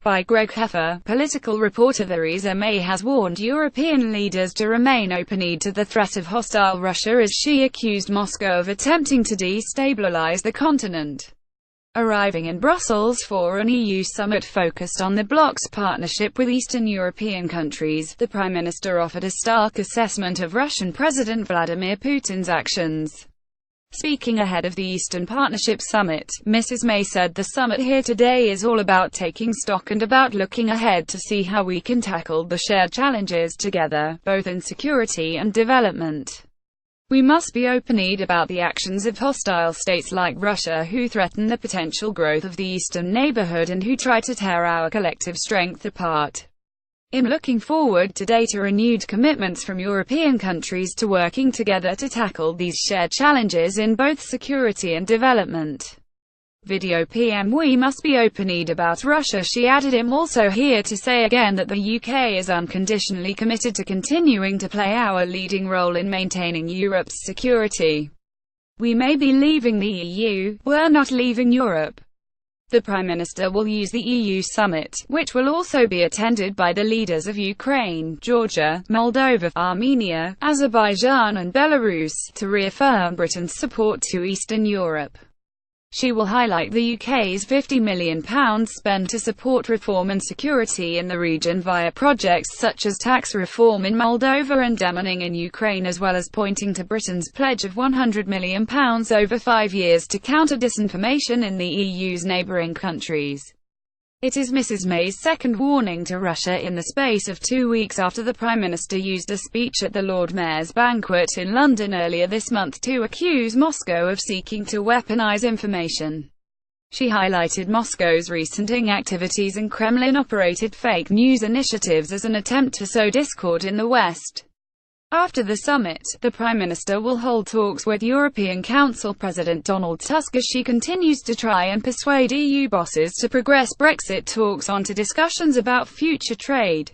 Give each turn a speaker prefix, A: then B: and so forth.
A: By Greg Heffer, political reporter Theresa May has warned European leaders to remain open-eyed to the threat of hostile Russia as she accused Moscow of attempting to destabilize the continent. Arriving in Brussels for an EU summit focused on the bloc's partnership with Eastern European countries, the Prime Minister offered a stark assessment of Russian President Vladimir Putin's actions. Speaking ahead of the Eastern Partnership Summit, Mrs. May said the summit here today is all about taking stock and about looking ahead to see how we can tackle the shared challenges together, both in security and development. We must be open-eyed about the actions of hostile states like Russia who threaten the potential growth of the Eastern neighborhood and who try to tear our collective strength apart. I'm looking forward today to renewed commitments from European countries to working together to tackle these shared challenges in both security and development. Video PM. We must be open-eyed about Russia, she added. I'm also here to say again that the UK is unconditionally committed to continuing to play our leading role in maintaining Europe's security. We may be leaving the EU, we're not leaving Europe. The Prime Minister will use the EU summit, which will also be attended by the leaders of Ukraine, Georgia, Moldova, Armenia, Azerbaijan and Belarus, to reaffirm Britain's support to Eastern Europe. She will highlight the UK's £50 million spent to support reform and security in the region via projects such as tax reform in Moldova and demining in Ukraine, as well as pointing to Britain's pledge of £100 million over 5 years to counter disinformation in the EU's neighbouring countries. It is Mrs. May's second warning to Russia in the space of 2 weeks after the Prime Minister used a speech at the Lord Mayor's banquet in London earlier this month to accuse Moscow of seeking to weaponize information. She highlighted Moscow's recent activities and Kremlin-operated fake news initiatives as an attempt to sow discord in the West. After the summit, the Prime Minister will hold talks with European Council President Donald Tusk as she continues to try and persuade EU bosses to progress Brexit talks onto discussions about future trade.